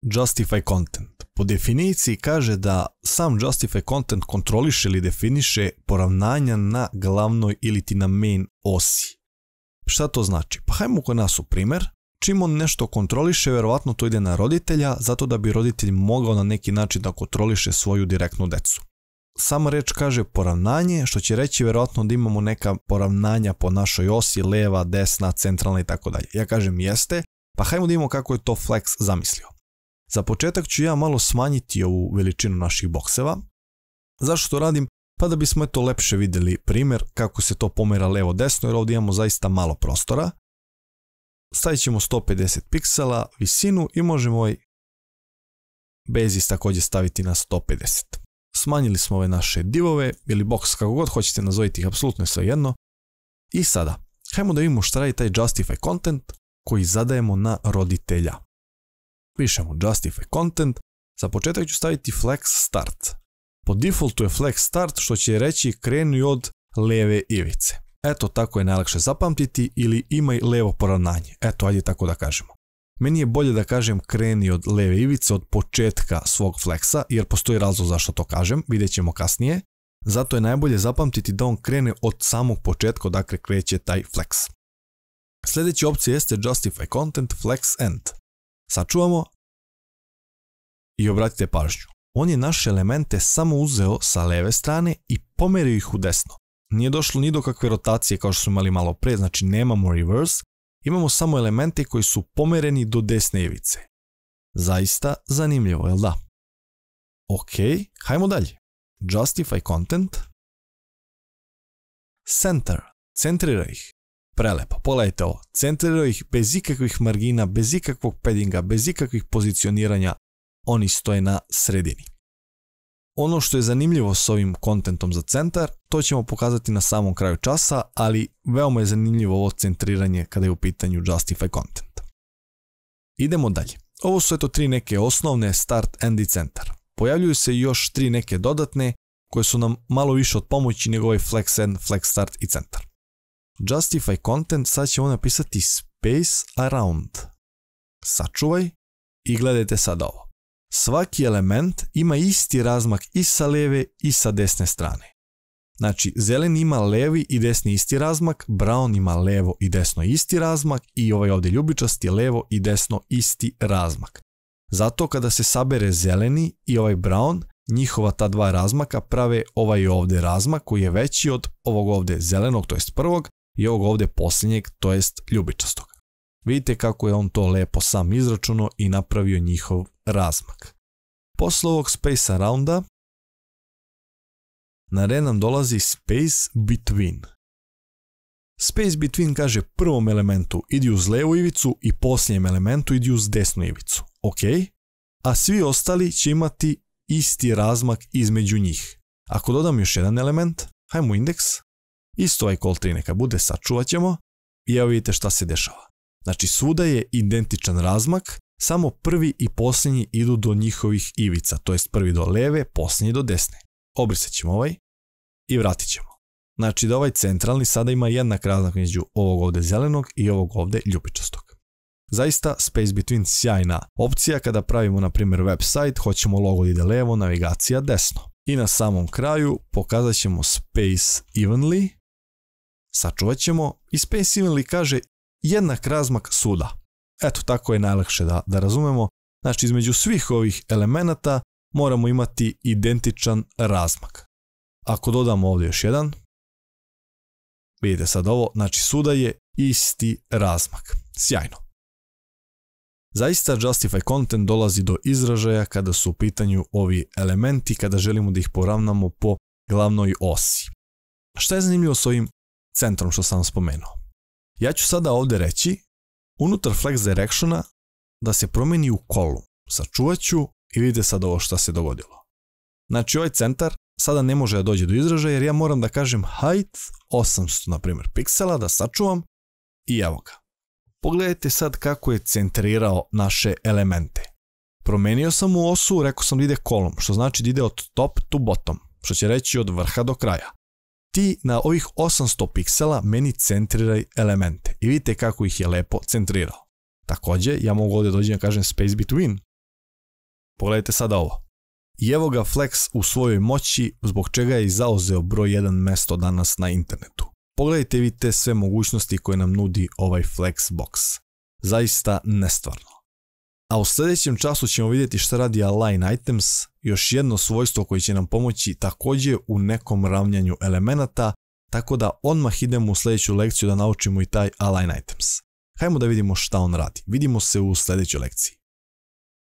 Justify content. Po definiciji kaže da sam Justify content kontroliše ili definiše poravnanja na glavnoj ili ti na main osi. Šta to znači? Pa hajmo kod nas u primjer. Čim on nešto kontroliše, vjerovatno to ide na roditelja, zato da bi roditelj mogao na neki način da kontroliše svoju direktnu decu. Sama reč kaže poravnanje, što će reći vjerovatno da imamo neka poravnanja po našoj osi, leva, desna, centralna i tako dalje. Ja kažem jeste, pa hajmo da imamo kako je to Flex zamislio. Za početak ću ja malo smanjiti ovu veličinu naših bokseva. Zašto to radim? Pa da bismo to lepše vidjeli primjer kako se to pomera levo desno, jer ovdje imamo zaista malo prostora. Stavit ćemo 150 piksela visinu i možemo ovaj basis također staviti na 150. Smanjili smo ove naše divove ili box, kako god hoćete nazoviti ih, apsolutno je svejedno. I sada, hajmo da vidimo šta radi taj Justify content koji zadajemo na roditelja. Pišemo Justify content, za početak ću staviti Flex start. Po defaultu je Flex start, što će reći kreni od leve ivice. Eto, tako je najlakše zapamtiti, ili imaj levo poravnanje. Eto, ajde tako da kažemo. Meni je bolje da kažem kreni od leve ivice, od početka svog Flexa, jer postoji razlog zašto to kažem, vidjet ćemo kasnije. Zato je najbolje zapamtiti da on krene od samog početka, odakle kreće taj Flex. Sljedeća opcija jeste Justify content Flex end. Sačuvamo i obratite pažnju. On je naše elemente samo uzeo sa leve strane i pomerio ih u desno. Nije došlo ni do kakve rotacije kao što smo imali malo pre, znači nemamo reverse, imamo samo elemente koji su pomereni do desne ivice. Zaista zanimljivo, jel da? Ok, hajmo dalje. Justify content. Center, centrira ih. Prelepo, pogledajte ovo. Centrira ih bez ikakvih margina, bez ikakvog paddinga, bez ikakvih pozicioniranja. Oni stoje na sredini. Ono što je zanimljivo s ovim kontentom za centar, to ćemo pokazati na samom kraju časa, ali veoma je zanimljivo ovo centriranje kada je u pitanju Justify content. Idemo dalje. Ovo su eto 3 neke osnovne, start, end i centar. Pojavljuju se još 3 neke dodatne koje su nam malo više od pomoći nego ovaj Flex end, Flex start i centar. Justify content, sad ćemo napisati space around. Sačuvaj i gledajte sad ovo. Svaki element ima isti razmak i sa lijeve i sa desne strane. Znači, zeleni ima levi i desni isti razmak, brown ima levo i desno isti razmak i ovaj ovdje ljubičasti levo i desno isti razmak. Zato kada se sabere zeleni i ovaj brown, njihova ta dva razmaka prave ovaj ovdje razmak koji je veći od ovog ovdje zelenog, to jest prvog, i ovog ovdje posljednjeg, to jest ljubičastog. Vidite kako je on to lepo sam izračunao i napravio njihov razmak. Posle ovog space arounda na red nam dolazi space between. Space between kaže prvom elementu idi uz levu ivicu i posljednjem elementu idi uz desnu ivicu. Ok, a svi ostali će imati isti razmak između njih. Ako dodam još jedan element, hajmo indeks, isto ovaj call 3 neka bude, sačuvat ćemo i evo vidite šta se dešava. Znači svuda je identičan razmak, samo prvi i posljednji idu do njihovih ivica, to jest prvi do leve, posljednji do desne. Obrisat ćemo ovaj i vratit ćemo. Znači da ovaj centralni sada ima jednak razmak među ovog ovdje zelenog i ovog ovdje ljubičastog. Zaista Space Between sjajna opcija kada pravimo na primjer website, hoćemo logo ide levo, navigacija desno. I na samom kraju pokazat ćemo Space Evenly, sačuvat ćemo i Space Evenly kaže jednak razmak svuda. Eto, tako je najlakše da razumemo. Znači između svih ovih elemenata moramo imati identičan razmak. Ako dodamo ovdje još jedan, vidite sad ovo, znači svuda je isti razmak. Sjajno. Zaista Justify content dolazi do izražaja kada su u pitanju ovi elementi, kada želimo da ih poravnamo po glavnoj osi. Šta je zanimljivo s ovim centrom što sam spomenuo? Ja ću sada ovdje reći unutar Flex Directiona da se promeni u column. Sačuvat ću i vidite sad ovo što se dogodilo. Znači ovaj centar sada ne može da dođe do izražaja jer ja moram da kažem height 800 na primjer piksela, da sačuvam i evo ga. Pogledajte sad kako je centrirao naše elemente. Promenio sam mu osu, rekao sam da ide column, što znači da ide od top to bottom, što će reći od vrha do kraja. Ti na ovih 800 piksela meni centriraj elemente i vidite kako ih je lepo centrirao. Također ja mogu ovdje doći da kažem space between Pogledajte sada ovo. I evo ga Flex u svojoj moći, zbog čega je i zauzeo broj 1 mesto danas na internetu. Pogledajte vi te sve mogućnosti koje nam nudi ovaj Flexbox. Zaista nestvarno. A u sljedećem času ćemo vidjeti šta radi Align Items, još jedno svojstvo koje će nam pomoći također u nekom ravnjanju elemenata, tako da odmah idemo u sljedeću lekciju da naučimo i taj Align Items. Hajmo da vidimo šta on radi. Vidimo se u sljedećoj lekciji.